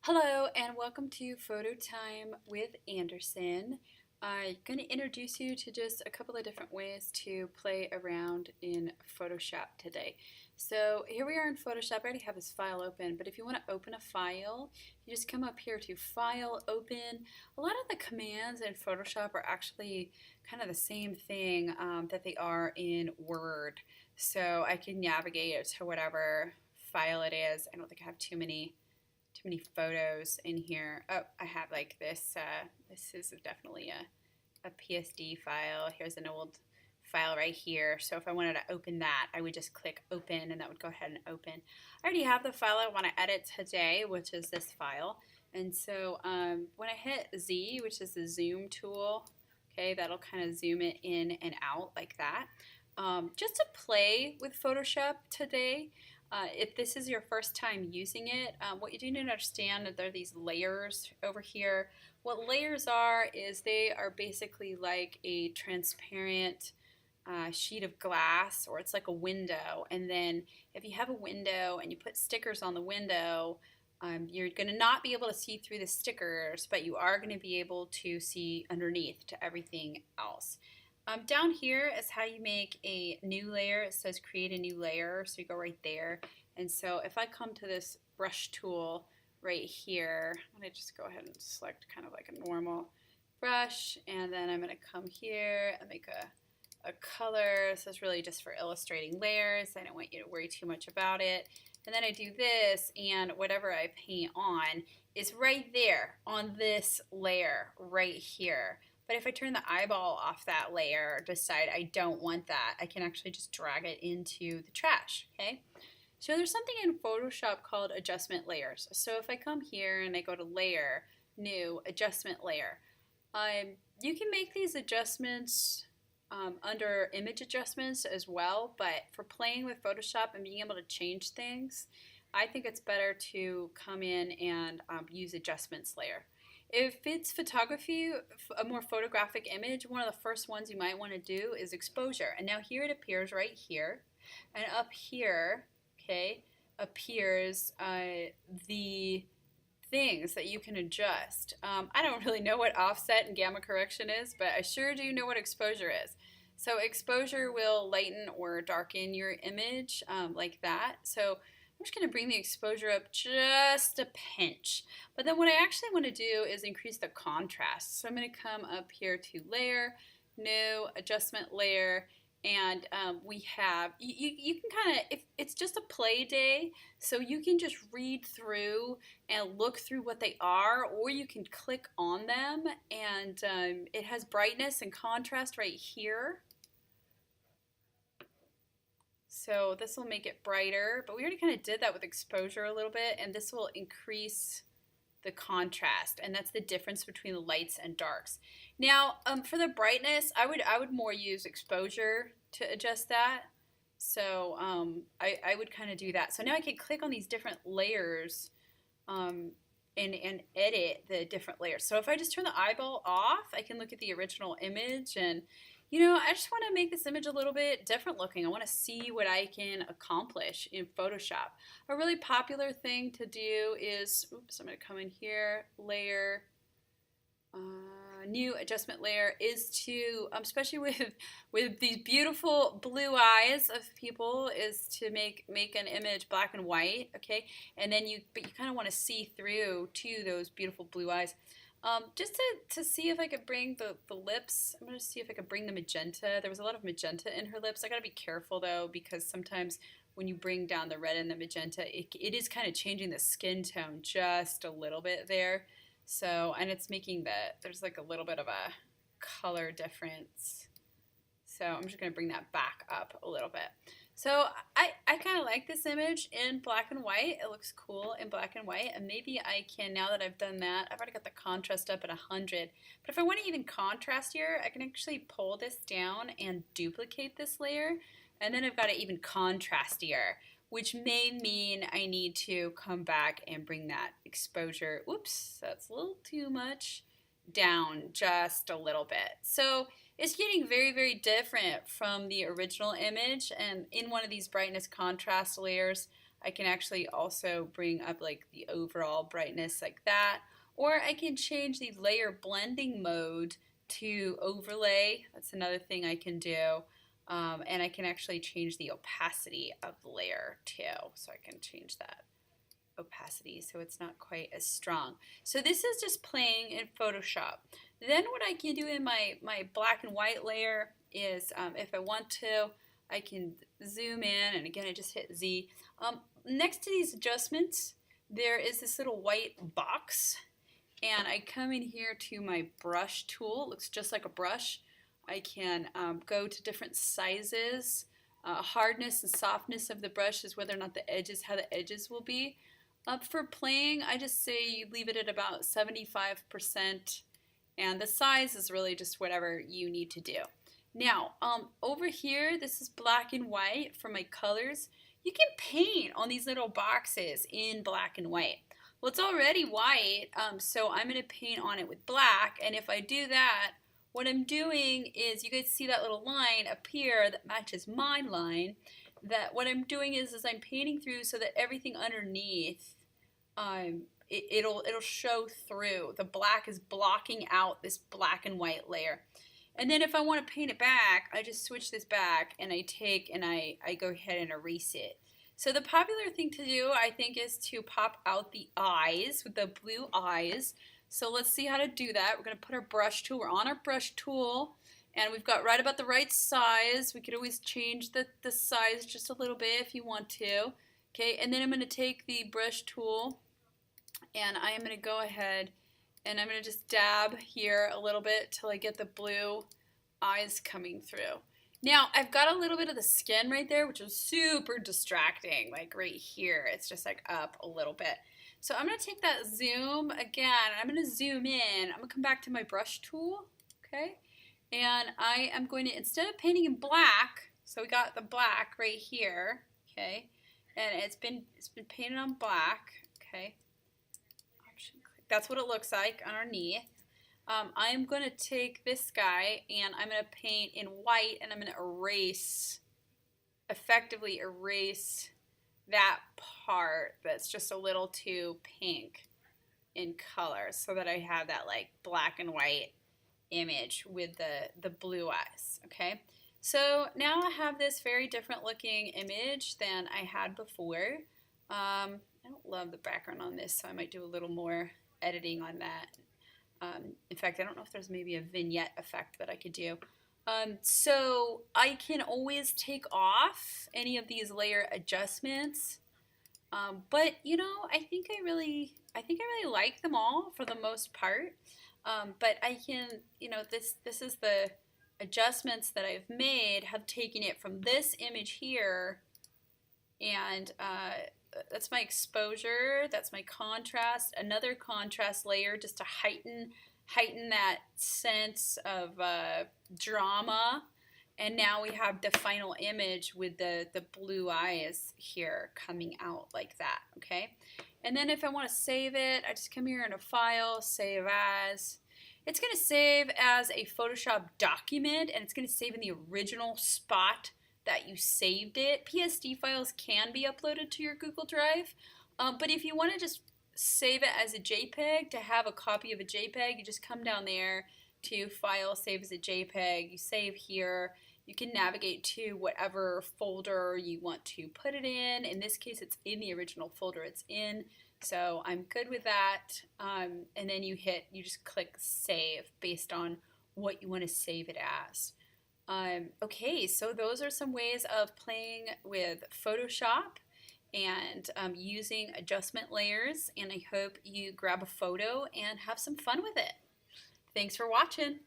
Hello and welcome to Photo Time with Anderson. I'm going to introduce you to just a couple of different ways to play around in Photoshop today. So here we are in Photoshop. I already have this file open, but if you want to open a file, you just come up here to File, Open. A lot of the commands in Photoshop are actually kind of the same thing that they are in Word. So I can navigate to whatever file it is. I don't think I have too many photos in here. Oh, I have like this. This is definitely a PSD file. Here's an old file right here. So if I wanted to open that, I would just click open and that would go ahead and open. I already have the file I want to edit today, which is this file. And so when I hit Z, which is the zoom tool, okay, that'll kind of zoom it in and out like that. Just to play with Photoshop today, if this is your first time using it, what you do need to understand that there are these layers over here. What layers are is they are basically like a transparent sheet of glass, or it's like a window. And then if you have a window and you put stickers on the window, you're going to not be able to see through the stickers, but you are going to be able to see underneath to everything else. Down here is how you make a new layer. It says create a new layer, so you go right there. And so if I come to this brush tool right here, I'm going to just go ahead and select kind of like a normal brush, and then I'm going to come here and make a color. This is really just for illustrating layers. I don't want you to worry too much about it. And then I do this, and whatever I paint on is right there on this layer right here. But if I turn the eyeball off that layer, decide I don't want that, I can actually just drag it into the trash, okay? So there's something in Photoshop called adjustment layers. So if I come here and I go to layer, new, adjustment layer, you can make these adjustments under image adjustments as well, but for playing with Photoshop and being able to change things, I think it's better to come in and use adjustments layer. If it's photography, a more photographic image, one of the first ones you might want to do is exposure. And now here it appears right here. And up here, okay, appears the things that you can adjust. I don't really know what offset and gamma correction is, but I sure do know what exposure is. So exposure will lighten or darken your image like that. So I'm just going to bring the exposure up just a pinch. But then what I actually want to do is increase the contrast. So I'm going to come up here to layer, new, adjustment layer, and we have, you can kind of, if it's just a play day, so you can just read through and look through what they are, or you can click on them, and it has brightness and contrast right here. So this will make it brighter, but we already kind of did that with exposure a little bit, and this will increase the contrast, and that's the difference between the lights and darks. Now, for the brightness, I would more use exposure to adjust that. So I would kind of do that. So now I can click on these different layers and edit the different layers. So if I just turn the eyeball off, I can look at the original image, and you know, I just want to make this image a little bit different looking. I want to see what I can accomplish in Photoshop. A really popular thing to do is, oops, I'm going to come in here, layer, new adjustment layer, is to, especially with these beautiful blue eyes of people, is to make an image black and white, okay? And then but you kind of want to see through to those beautiful blue eyes. Just to see if I could bring the lips, I'm going to see if I could bring the magenta. There was a lot of magenta in her lips. I got to be careful though, because sometimes when you bring down the red and the magenta, it is kind of changing the skin tone just a little bit there. So, and it's making there's like a little bit of a color difference. So I'm just going to bring that back up a little bit. So I kind of like this image in black and white. It looks cool in black and white, and maybe I can, now that I've done that, I've already got the contrast up at 100. But if I want to even contrast here, I can actually pull this down and duplicate this layer, and then I've got it even contrastier, which may mean I need to come back and bring that exposure, oops, that's a little too much, down just a little bit. So it's getting very, very different from the original image, and in one of these brightness contrast layers, I can actually also bring up like the overall brightness like that, or I can change the layer blending mode to overlay. That's another thing I can do. And I can actually change the opacity of the layer too. So I can change that opacity so it's not quite as strong. So this is just playing in Photoshop. Then what I can do in my black and white layer is if I want to, I can zoom in, and again I just hit Z. Next to these adjustments there is this little white box, and I come in here to my brush tool. It looks just like a brush. I can go to different sizes. Hardness and softness of the brush is whether or not the edges, how the edges will be. For playing, I just say you leave it at about 75%, and the size is really just whatever you need to do. Now, over here, this is black and white for my colors. You can paint on these little boxes in black and white. Well, it's already white, so I'm going to paint on it with black, and if I do that, what I'm doing is, you guys see that little line up here that matches my line, that what I'm doing is I'm painting through so that everything underneath, it'll show through. The black is blocking out this black and white layer. And then if I want to paint it back, I just switch this back, and I take and I go ahead and erase it. So the popular thing to do, I think, is to pop out the eyes with the blue eyes. So let's see how to do that. We're going to put our brush tool. We're on our brush tool, and we've got right about the right size. We could always change the size just a little bit if you want to. Okay, and then I'm going to take the brush tool, and I am going to go ahead and I'm going to just dab here a little bit till I get the blue eyes coming through. Now, I've got a little bit of the skin right there, which is super distracting, like right here. It's just like up a little bit. So I'm going to take that zoom again, and I'm going to zoom in. I'm going to come back to my brush tool, okay? And I am going to, instead of painting in black, so we got the black right here, okay? And it's been painted on black, okay? That's what it looks like underneath. I'm going to take this guy, and I'm going to paint in white, and I'm going to erase, effectively erase that part that's just a little too pink in color, so that I have that like black and white image with the blue eyes. Okay, so now I have this very different looking image than I had before. I don't love the background on this, so I might do a little more editing on that. In fact, I don't know if there's maybe a vignette effect that I could do. So I can always take off any of these layer adjustments, but you know, I think I really like them all for the most part. But I can, you know, this is the adjustments that I've made, have taken it from this image here, and that's my exposure, that's my contrast, another contrast layer just to heighten that sense of drama. And now we have the final image with the blue eyes here coming out like that, okay? And then if I want to save it, I just come here in a file, save as. It's going to save as a Photoshop document, and it's going to save in the original spot that you saved it. PSD files can be uploaded to your Google Drive, but if you want to just save it as a JPEG, to have a copy of a JPEG, you just come down there to File, Save as a JPEG, you save here, you can navigate to whatever folder you want to put it in. In this case, it's in the original folder it's in, so I'm good with that. And then you just click Save based on what you want to save it as. Okay, so those are some ways of playing with Photoshop and using adjustment layers, and I hope you grab a photo and have some fun with it. Thanks for watching.